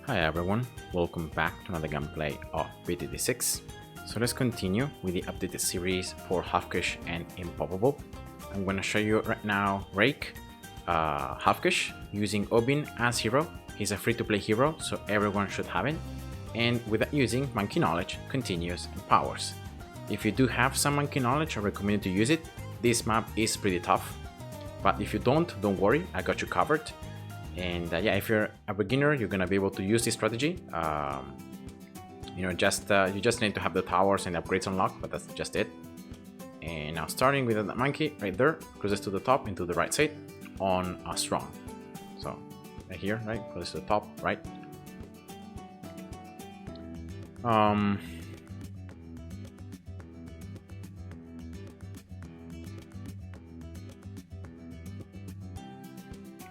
Hi everyone, welcome back to another gameplay of BTD6. So let's continue with the updated series for Halfkish and Improbable. I'm going to show you right now Rake, Halfkish, using Obin as hero. He's a free-to-play hero, so everyone should have it. And without using Monkey Knowledge, Continuous, and Powers. If you do have some Monkey Knowledge, I recommend to use it. This map is pretty tough. But if you don't worry, I got you covered. And yeah, if you're a beginner, you're gonna be able to use this strategy. You just need to have the towers and the upgrades unlocked, but that's just it. And now starting with the monkey right there, closest to the top and to the right side on a strong. So right here, right, closest to the top, right.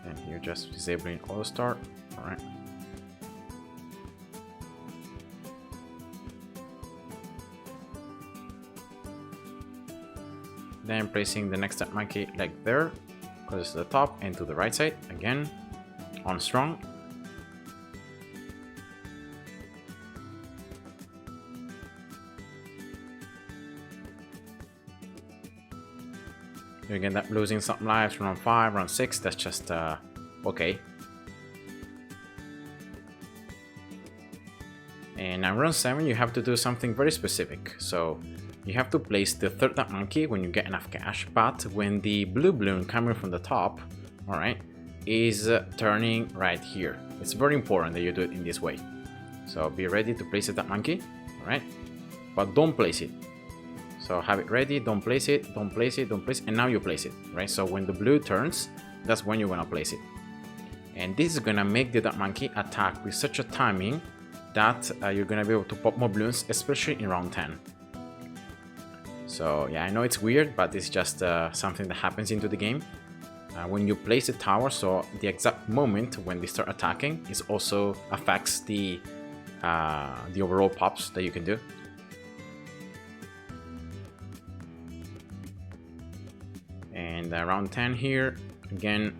And here just disabling auto start. All right. Then placing the next monkey like there, close to the top and to the right side again on strong. You again that losing some lives round 5, round 6, that's just okay. And now round 7 you have to do something very specific. So you have to place the third monkey when you get enough cash, but when the blue balloon coming from the top, alright, is turning right here. It's very important that you do it in this way. So be ready to place that monkey, alright, but don't place it. So have it ready, don't place it, don't place it, don't place it, and now you place it, right? So when the blue turns, that's when you're gonna place it. And this is gonna make the dark monkey attack with such a timing that you're gonna be able to pop more balloons, especially in round 10. So yeah, I know it's weird, but it's just something that happens into the game. When you place the tower, so the exact moment when they start attacking is also affects the overall pops that you can do. And round 10 here, again,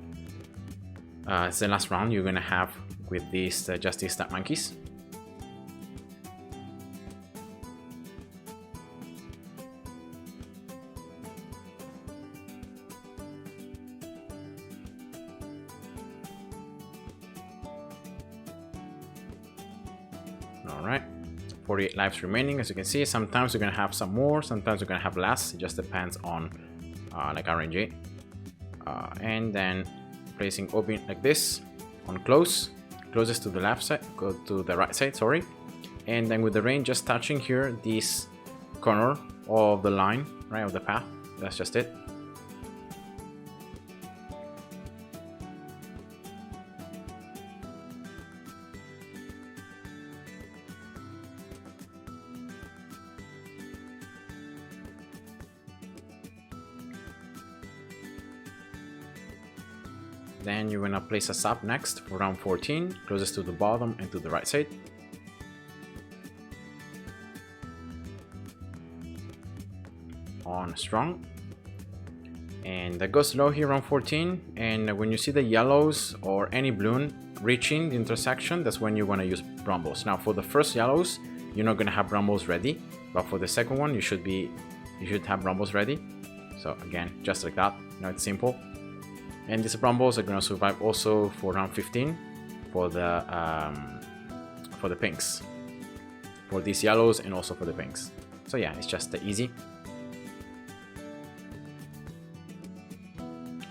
it's the last round you're gonna have with these just these stat monkeys. Alright, 48 lives remaining, as you can see. Sometimes you're gonna have some more, sometimes you're gonna have less. It just depends on like RNG. And then placing Obin like this on closest to the left side, go to the right side, sorry. And then with the rain just touching here this corner of the line, right, of the path. That's just it. Then you're gonna place a sub next for round 14, closest to the bottom and to the right side. On strong. And that goes low here round 14, and when you see the yellows or any balloon reaching the intersection, that's when you're gonna use brambles. Now for the first yellows, you're not gonna have brambles ready, but for the second one, you should have brambles ready. So again, just like that, you know, it's simple. And these brambles are gonna survive also for round 15 for the pinks, for these yellows and also for the pinks. So yeah, it's just easy.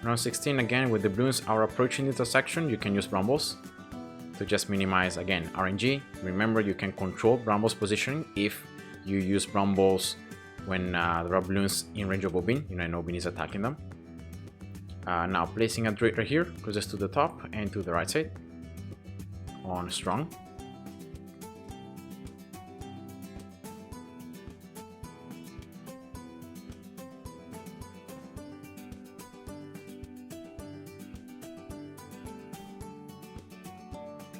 Round 16 again, with the balloons are approaching the intersection, you can use brambles to just minimize again RNG. Remember, you can control brambles positioning if you use brambles when there are balloons in range of Obin, you know, and Obin is attacking them. Now placing a Druid right here, closest to the top and to the right side on strong.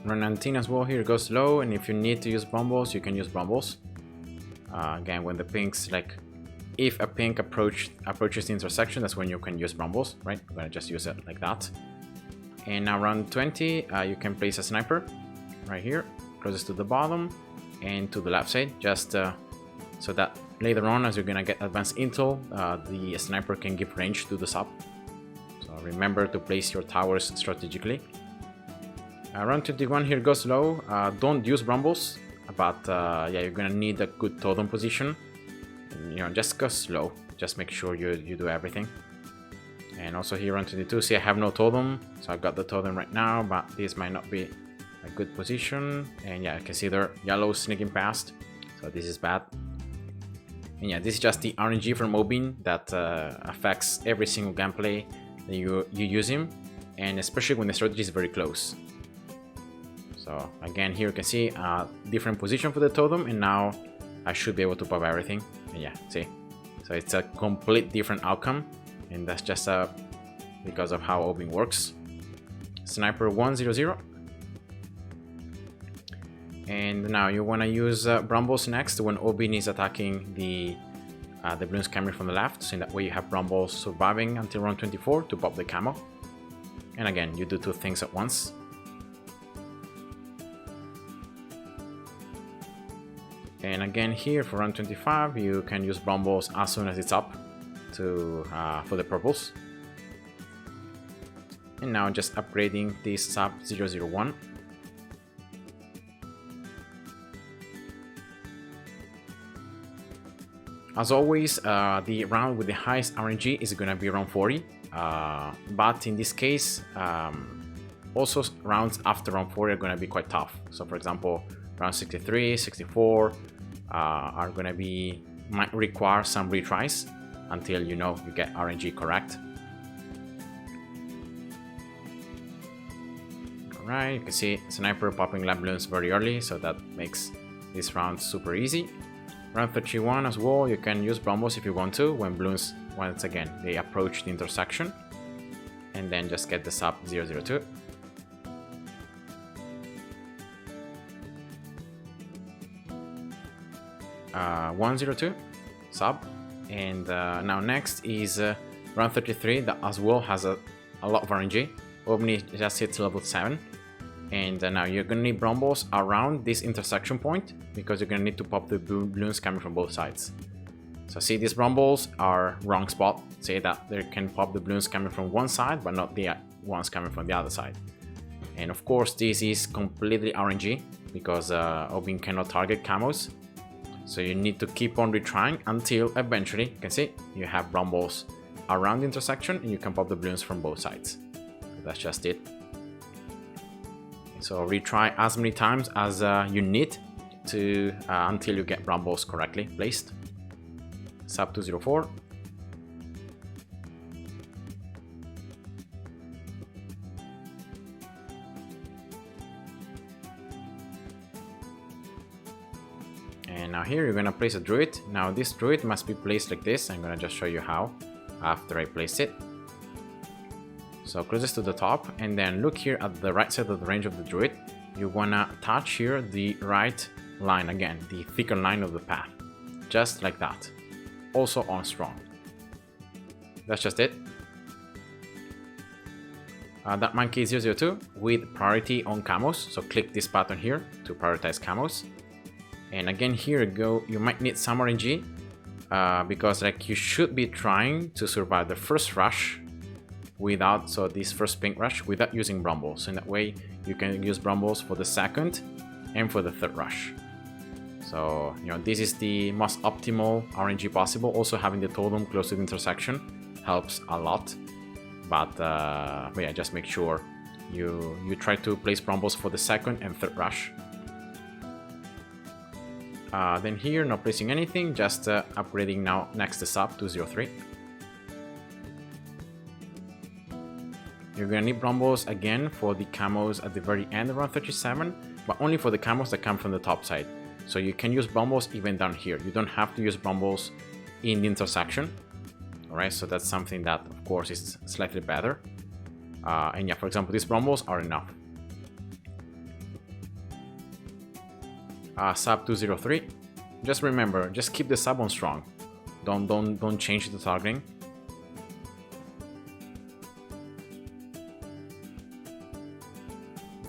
Round 19 as well, here goes low, and if you need to use brambles, you can use brambles. Again, when the pinks, like if a pink approaches the intersection, that's when you can use brambles, right? I'm gonna just use it like that. And now round 20, you can place a sniper right here, closest to the bottom and to the left side, just so that later on, as you're gonna get advanced intel, the sniper can give range to the sub. So remember to place your towers strategically. Round 21 here goes low. Don't use brambles, but yeah, you're gonna need a good totem position. And, you know, just go slow. Just make sure you do everything. And also here on 22, see I have no totem, so I've got the totem right now, but this might not be a good position. And yeah, I can see there yellow sneaking past, so this is bad. And yeah, this is just the RNG from Obin that affects every single gameplay that you use him, and especially when the strategy is very close. So again, here you can see a different position for the totem, and now I should be able to pop everything. And yeah, see, so it's a complete different outcome, and that's just because of how Obin works. Sniper 100. And now you want to use brambles next when Obin is attacking the Bloons coming from the left, so in that way you have brambles surviving until round 24 to pop the camo. And again, you do two things at once. And again here for round 25, you can use brambles as soon as it's up to for the purples. And now just upgrading this sub 001. As always, the round with the highest RNG is gonna be round 40, but in this case, also rounds after round 40 are gonna be quite tough. So for example, round 63, 64 are gonna might require some retries until you know you get RNG correct. Alright, you can see Sniper popping lab balloons very early, so that makes this round super easy. Round 31 as well, you can use brambles if you want to when Bloons, once again, they approach the intersection. And then just get the sub 002. 102 sub. And now next is round 33 that as well has a lot of RNG. Omni just hits level 7. And now you're gonna need brambles around this intersection point because you're gonna need to pop the balloons coming from both sides. So see, these brambles are wrong spot. Say that they can pop the balloons coming from one side, but not the ones coming from the other side. And of course, this is completely RNG because Obin cannot target camos. So you need to keep on retrying until eventually, you can see, you have brambles around the intersection and you can pop the balloons from both sides. So that's just it. So retry as many times as you need to until you get brambles correctly placed. Sub 204. And now here you're gonna place a Druid. Now this Druid must be placed like this. I'm gonna just show you how after I place it. So closest to the top, and then look here at the right side of the range of the Druid. You wanna touch here the right line again, the thicker line of the path, just like that. Also on strong. That's just it. That monkey is 002 with priority on camos. So click this button here to prioritize camos. And again, here you go. You might need some RNG because like you should be trying to survive the first rush without, so this first pink rush without using brambles. So in that way you can use brambles for the second and for the third rush. So you know, this is the most optimal RNG possible. Also having the totem close to the intersection helps a lot, but yeah, just make sure you try to place brambles for the second and third rush. Then here, not placing anything, just upgrading now next the sub to 03. You're gonna need brambles again for the camos at the very end of round 37, but only for the camos that come from the top side. So you can use brambles even down here. You don't have to use brambles in the intersection. Alright, so that's something that of course is slightly better. And yeah, for example, these brambles are enough. Sub 203. Just remember, just keep the sub on strong. Don't change the targeting.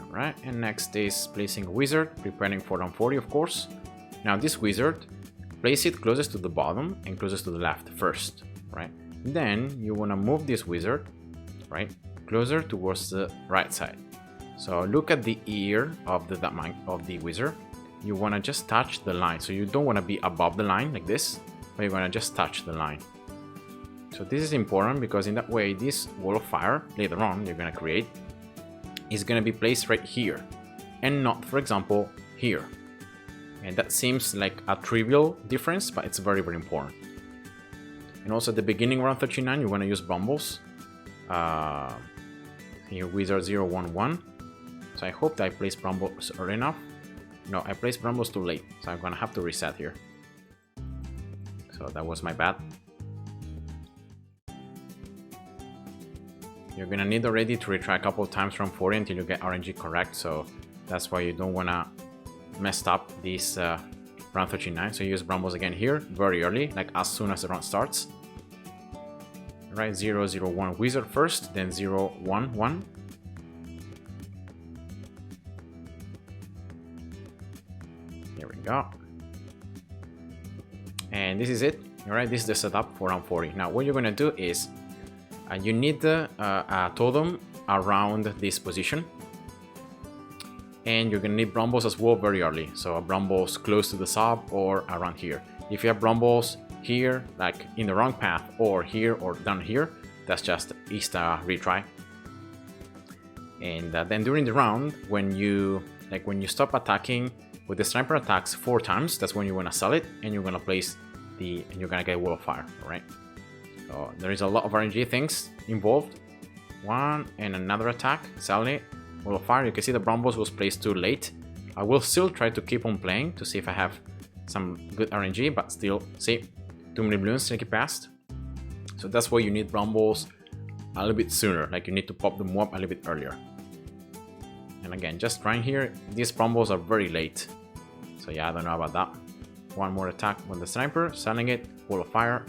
Alright. And next is placing a wizard, preparing for round 40, of course. Now this wizard, place it closest to the bottom and closest to the left first, right? Then you want to move this wizard, right, closer towards the right side. So look at the ear of the wizard. You want to just touch the line. So you don't want to be above the line like this, but you're going to just touch the line. So this is important because in that way, this wall of fire later on you're going to create is going to be placed right here and not, for example, here. And that seems like a trivial difference, but it's very, very important. And also at the beginning round 39, you want to use Brambles. Here, Wizard 011. So I hope that I placed Brambles early enough. No, I placed Brambles too late, so I'm gonna have to reset here. So that was my bad. You're gonna need already to retry a couple of times from 40 until you get RNG correct, so that's why you don't wanna mess up this round 39. So you use Brambles again here, very early, like as soon as the round starts. Right, 001 Wizard first, then 011. Here we go. And this is it. Alright, this is the setup for round 40. Now what you're gonna do is you need a totem around this position. And you're gonna need Brambles as well very early. So a Brambles close to the sub or around here. If you have Brambles here, like in the wrong path, or here or down here, that's just Ista retry. And then during the round, when you stop attacking with the sniper attacks 4 times, that's when you want to sell it, and you're gonna place and you're gonna get wall of fire, right? So there is a lot of RNG things involved. One and another attack, sell it, wall of fire. You can see the Brambles was placed too late. I will still try to keep on playing to see if I have some good RNG, but still, see, too many Bloons sneaky past. So that's why you need Brambles a little bit sooner, like you need to pop them up a little bit earlier. And again, just trying here, these Brambles are very late. So yeah, I don't know about that. One more attack with the sniper, selling it, wall of fire.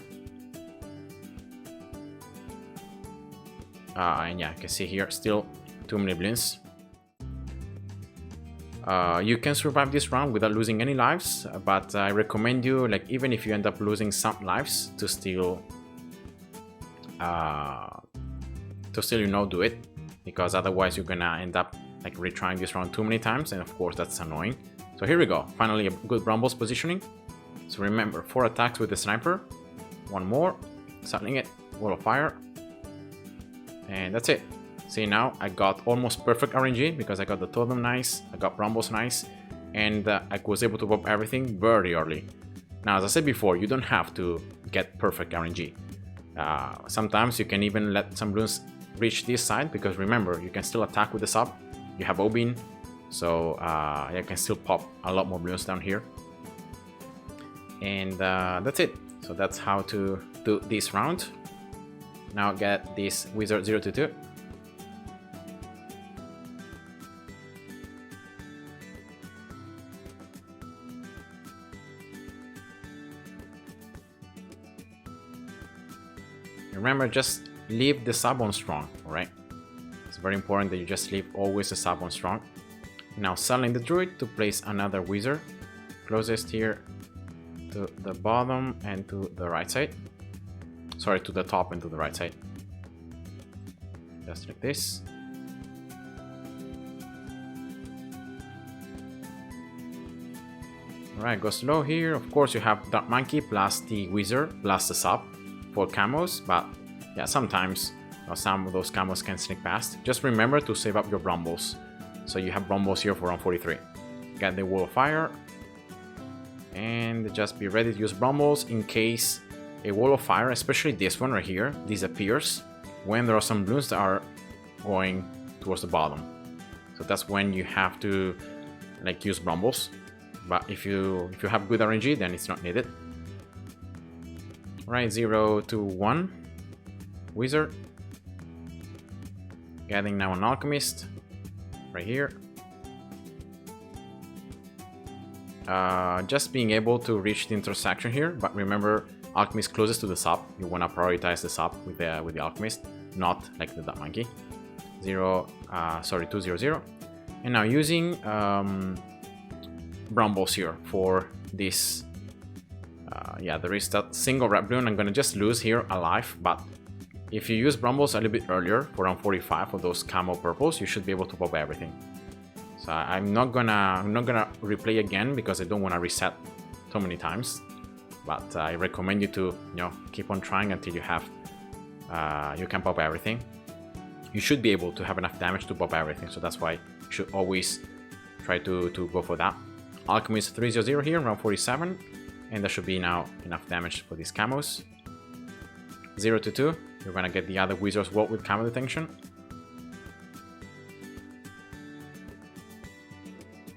And yeah, you can see here, still too many Bloons. You can survive this round without losing any lives, but I recommend you, like, even if you end up losing some lives, to still you know, do it, because otherwise you're gonna end up like retrying this round too many times, and of course that's annoying. So here we go, finally a good Brambles positioning. So remember, 4 attacks with the sniper, 1 more, selling it, wall of fire, and that's it. See, now I got almost perfect RNG because I got the totem nice, I got Brambles nice, and I was able to pop everything very early. Now, as I said before, you don't have to get perfect RNG. Sometimes you can even let some Bloons reach this side, because remember, you can still attack with the sub. You have Obin, so you can still pop a lot more Bloons down here. And that's it. So that's how to do this round. Now get this Wizard 022. Remember, just leave the sub on strong, alright? It's very important that you just leave always the sub on strong. Now selling the Druid to place another Wizard closest here to the bottom and to the right side. Sorry, to the top and to the right side. Just like this. Alright, go slow here. Of course you have Dark Monkey plus the Wizard plus the sub for camos, but yeah, sometimes some of those camos can sneak past. Just remember to save up your Brambles. So you have Brambles here for round 43. Get the wall of fire. And just be ready to use Brambles in case a wall of fire, especially this one right here, disappears when there are some Bloons that are going towards the bottom. So that's when you have to like use Brambles. But if you have good RNG, then it's not needed. Right, 0 to 1 Wizard. Getting now an Alchemist right here. Just being able to reach the intersection here, but remember, Alchemist closest to the sub. You want to prioritize the sub with the Alchemist, not like the Dark Monkey. 200. And now using brambles here for this. Yeah, there is that single red bloon. I'm gonna just lose here alive, but if you use brambles a little bit earlier, for around 45 for those camo purples, you should be able to pop everything. So I'm not gonna replay again because I don't want to reset so many times. But I recommend you to keep on trying until you have you can pop everything. You should be able to have enough damage to pop everything, so that's why you should always try to go for that. Alchemist 300 here, around 47, and that should be now enough damage for these camos. 0 to 2, you're gonna get the other Wizard's Wall with camo detection.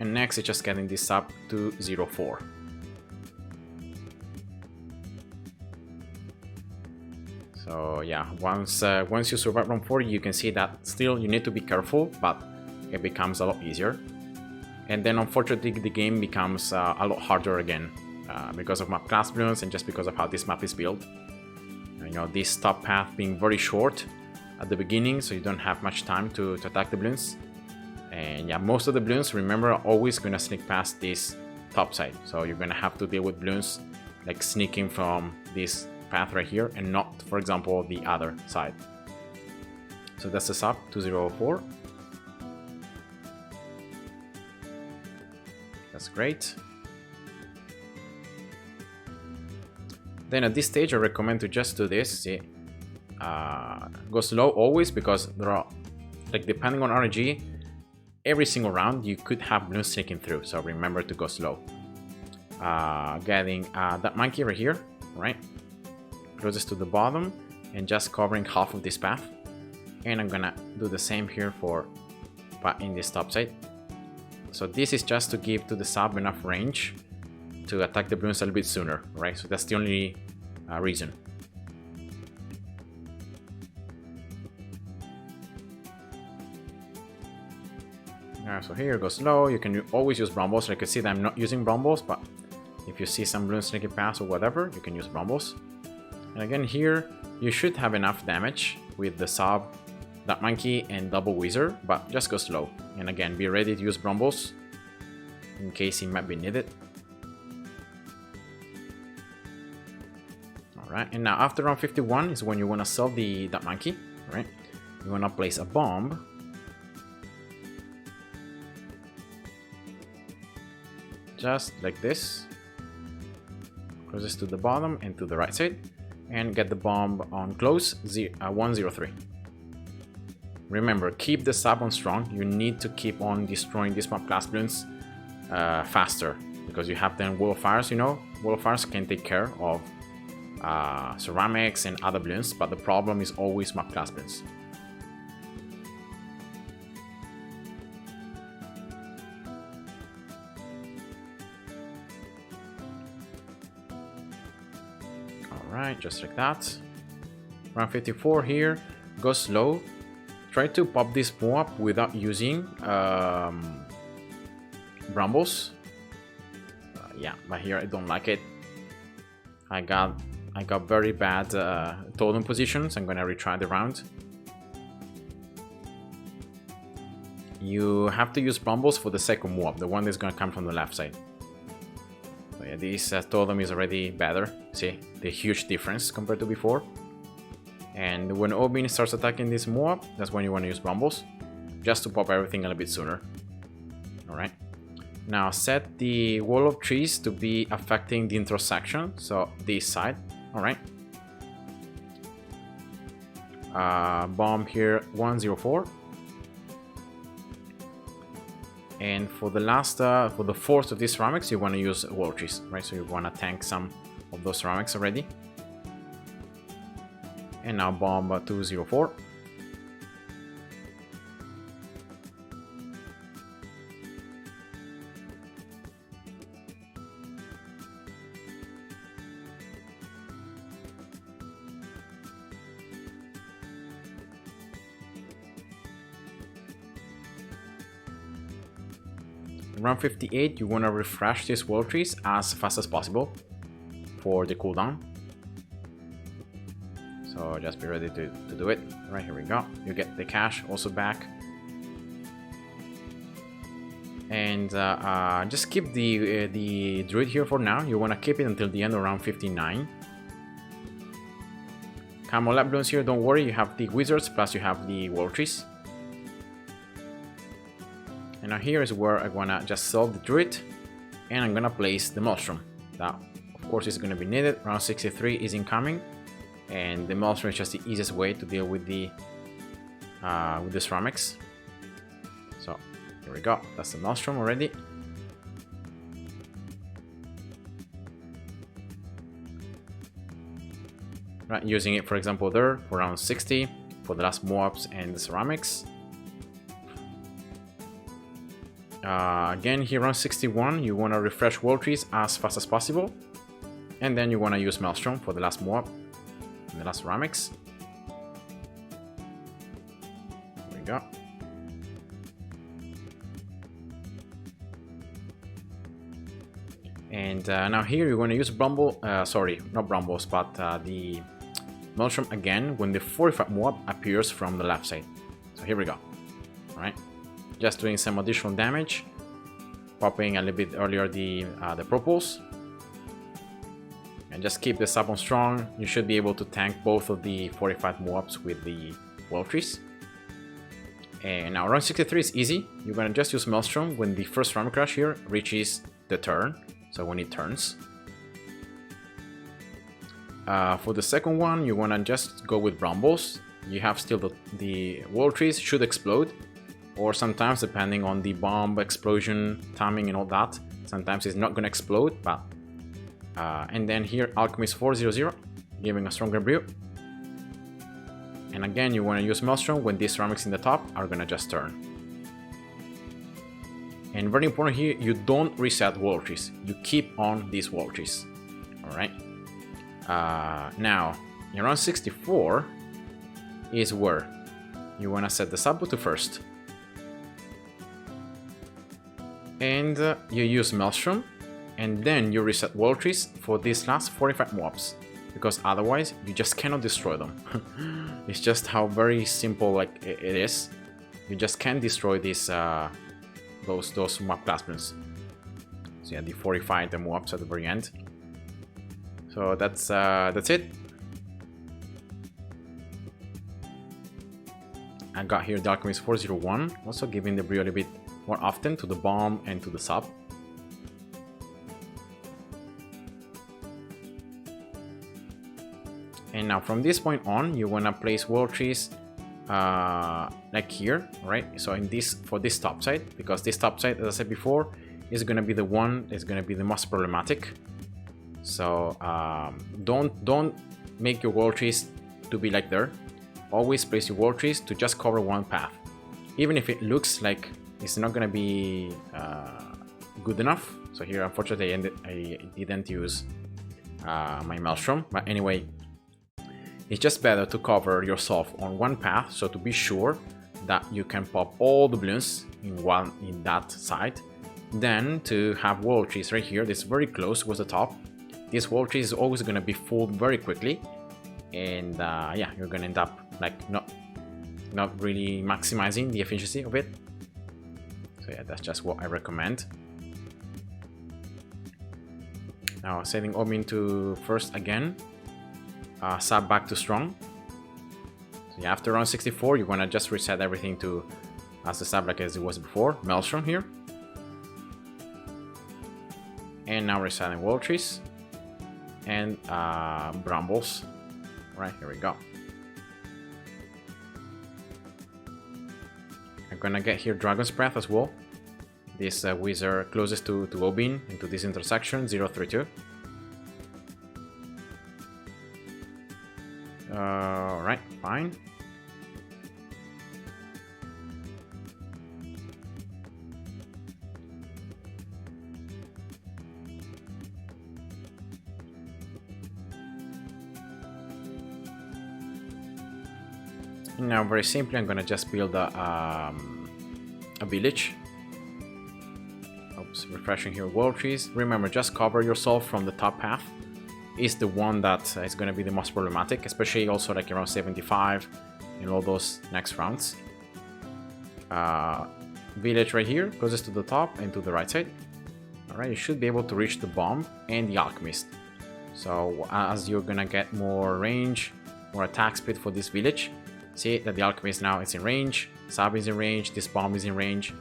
And next it's just getting this up to 0-4. So yeah, once you survive round 40, you can see that still you need to be careful, but it becomes a lot easier. And then unfortunately the game becomes a lot harder again because of map class Bloons and just because of how this map is built. This top path being very short at the beginning, so you don't have much time to attack the Bloons. And yeah, most of the Bloons, remember, are always gonna sneak past this top side. So you're gonna have to deal with Bloons like sneaking from this path right here and not, for example, the other side. So that's the sub 204. That's great. Then at this stage I recommend to just do this. See, go slow always, because there are, like, depending on RNG, every single round you could have Bloons sneaking through, so remember to go slow. Getting that monkey right here, right? Closest to the bottom and just covering half of this path. And I'm gonna do the same here for in this top side. So this is just to give to the sub enough range to attack the Bloons a little bit sooner, right? So that's the only reason. So here goes slow. You can always use brambles. Like you see that I'm not using brambles, but if you see some Bloons sneaking past or whatever, you can use brambles. And again here, you should have enough damage with the sub, that monkey, and double wizard, but just go slow. And again, be ready to use brambles in case it might be needed. Alright, and now after round 51 is when you want to sell that monkey, right? You want to place a bomb. Just like this. Closest to the bottom and to the right side. And get the bomb on close 103. Remember, keep the sub on strong. You need to keep on destroying these map class Bloons faster, because you have then Wall of Fires. Wall of Fires can take care of ceramics and other Bloons, but the problem is always map class Bloons. Alright, just like that. Round 54 here, go slow. Try to pop this Moab without using brambles. Yeah, but here I don't like it. I got very bad totem positions. I'm gonna retry the round. You have to use brambles for the second Moab, the one that's gonna come from the left side. So yeah, this totem is already better. See the huge difference compared to before. And when Obin starts attacking this Moab, that's when you want to use brambles, just to pop everything a little bit sooner. Alright. Now set the wall of trees to be affecting the intersection, so this side. Alright. Bomb here 104. And for the last, for the fourth of these ceramics, you want to use wall trees, right? So you want to tank some of those ceramics already. And now bomb 204. Round 58, you want to refresh these wall trees as fast as possible for the cooldown. So just be ready to do it. Right, here we go. You get the cash also back. And just keep the Druid here for now. You want to keep it until the end around 59. Camelot Bloons here, don't worry, you have the Wizards plus you have the World Trees. And now here is where I want to just sell the Druid, and I'm going to place the Maelstrom. That, of course, is going to be needed. Round 63 is incoming, and the Maelstrom is just the easiest way to deal with the ceramics. So here we go, that's the Maelstrom already. Right, using it, for example, there for round 60 for the last Moabs and the ceramics. Again, here around 61, you want to refresh World Trees as fast as possible, and then you want to use Maelstrom for the last Moab and the last ceramics. There we go. And now here you're going to use Brumble, sorry, not Brumbles, but the Maelstrom again when the 45 Moab appears from the left side. So here we go. Alright, just doing some additional damage, popping a little bit earlier the purples, and just keep this up on strong. You should be able to tank both of the 45 Moabs with the World Trees. And now round 63 is easy. You're going to just use Maelstrom when the first Ram Crash here reaches the turn. So when it turns. For the second one, you want to just go with Brambles. You have still the World Trees should explode, or sometimes depending on the bomb explosion timing and all that, sometimes it's not going to explode. But and then here Alchemist 400, giving a stronger brew. And again, you want to use Maelstrom when these ceramics in the top are going to just turn. And very important here, you don't reset World Trees. You keep on these World Trees. Alright. Now, in round 64 is where you want to set the Sabu to first. And you use Maelstrom, and then you reset World Trees for these last 45 Moabs, because otherwise you just cannot destroy them. It's just how very simple like it is. You just can't destroy these those Moab class Bloons. So yeah, the 45 the Moabs at the very end. So that's it. I got here the Alchemist 401, also giving the brew a little bit more often to the bomb and to the sub. And now from this point on, you wanna place World Trees like here, right? So in this, for this top side, because this top side, as I said before, is gonna be the one that's gonna be the most problematic. So don't make your World Trees to be like there. Always place your World Trees to just cover one path, even if it looks like it's not gonna be good enough. So here, unfortunately, I didn't use my Maelstrom, but anyway, it's just better to cover yourself on one path, so to be sure that you can pop all the Bloons in that side, then to have World Trees right here. This very close with the top. This World Tree is always going to be full very quickly, and yeah, you're going to end up like not really maximizing the efficiency of it. So yeah, that's just what I recommend. Now setting Omin to first again. Sub back to strong. So yeah, after round 64, you want to just reset everything to as the sub like as it was before. Maelstrom here. And now resetting World Trees. And Brambles. Right, here we go. I'm gonna get here Dragon's Breath as well. This wizard closest to Obin into this intersection, 032. Alright, fine. Now, very simply, I'm gonna just build a village. Oops, refreshing here World Trees. Remember, just cover yourself from the top path. Is the one that is going to be the most problematic, especially also like around 75 in all those next rounds. village right here, closest to the top and to the right side. Alright, you should be able to reach the bomb and the alchemist. So as you're gonna get more range, more attack speed for this village, see that the alchemist now is in range, Sab is in range, this bomb is in range.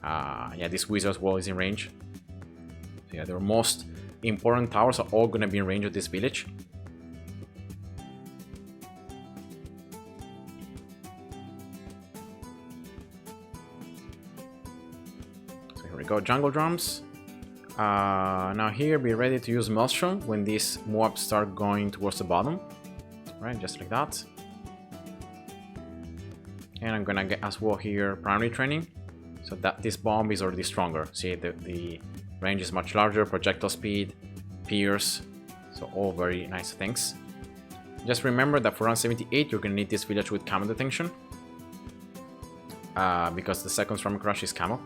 Yeah, this wizard's wall is in range. So yeah, the most important towers are all gonna be in range of this village. So here we go, jungle drums. Now here, be ready to use Maelstrom when these mobs start going towards the bottom. Right, just like that. And I'm gonna get as well here primary training, so that this bomb is already stronger. See, the range is much larger, projectile speed, pierce, so all very nice things. Just remember that for round 78, you're gonna need this village with camo detection, because the second storm crush is camo.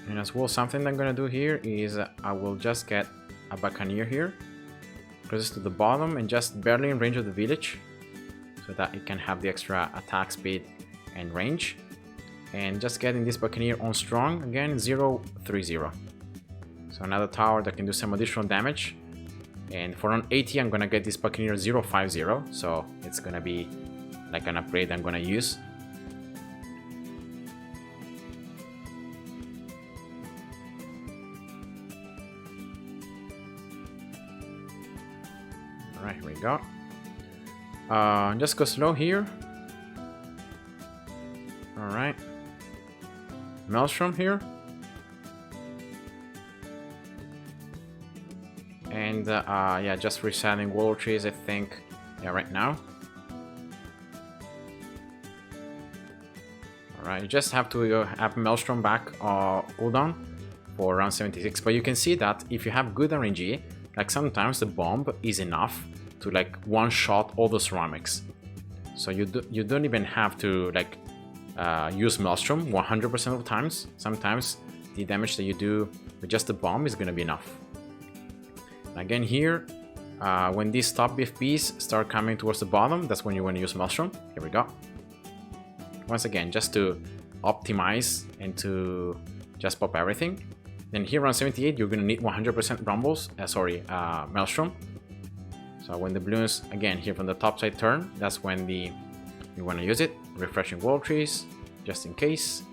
And as well, something I'm gonna do here is I will just get a buccaneer here, closest to the bottom and just barely in range of the village, so that it can have the extra attack speed and range. And just getting this buccaneer on strong again, 0-3-0. So another tower that can do some additional damage. And for round 80, I'm gonna get this buccaneer 0-5-0, so it's gonna be like an upgrade I'm gonna use. Alright, here we go. Just go slow here. Alright. Maelstrom here. And yeah, just resetting wall trees, I think. Yeah, right now. Alright, you just have to have Maelstrom back cooldown for round 76. But you can see that if you have good RNG, like sometimes the bomb is enough to like one-shot all the ceramics. So you don't even have to like use Maelstrom 100% of the times. Sometimes the damage that you do with just the bomb is gonna be enough. Again here, when these top BFBs start coming towards the bottom, that's when you want to use Maelstrom. Here we go. Once again, just to optimize and to just pop everything. Then here on 78, you're gonna need 100% rumbles, Maelstrom. So when the balloons, again, here from the top side turn, that's when you wanna use it. Refreshing wall trees, just in case.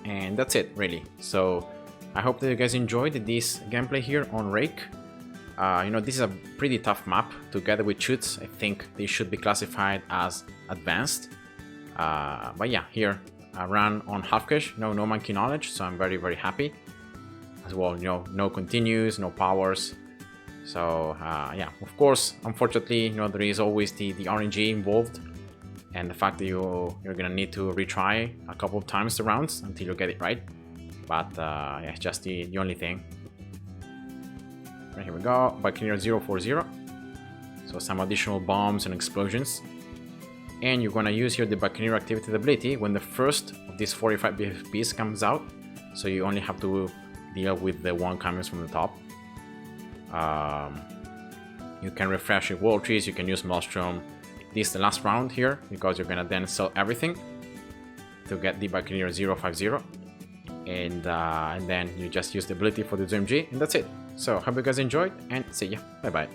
And that's it, really. So I hope that you guys enjoyed this gameplay here on Rake. You know, this is a pretty tough map. Together with shoots, I think they should be classified as advanced. But yeah, here I ran on half cash, no monkey knowledge, so I'm very happy. As well, you know, no continues, no powers. So yeah, of course, unfortunately, you know, there is always the RNG involved, and the fact that you're gonna need to retry a couple of times the rounds until you get it right. But yeah, it's just the only thing. Right, here we go, Buccaneer 0-4-0. So some additional bombs and explosions. And you're gonna use here the Buccaneer activated ability when the first of these 45 BFBs comes out. So you only have to deal with the one coming from the top. You can refresh your wall trees, you can use Maelstrom. This is the last round here, because you're gonna then sell everything to get the Buccaneer 0-5-0. And then you just use the ability for the ZMG, and that's it. So hope you guys enjoyed, and see ya. Bye bye.